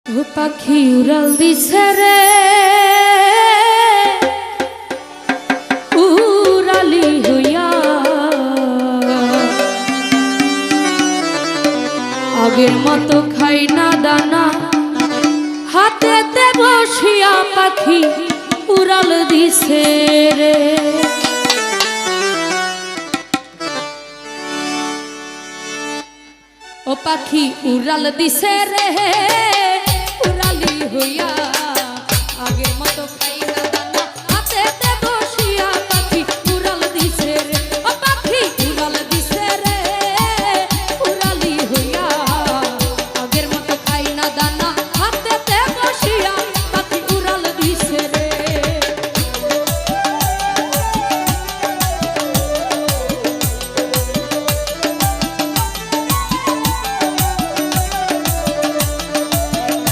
ও পাখি উড়াল দিছে রে উড়ালি হইয়া আগের মতো খাই না দানা হাতেতে বসিয়া পাখি উড়াল দিছে রে। ও পাখি উড়াল দিছে রে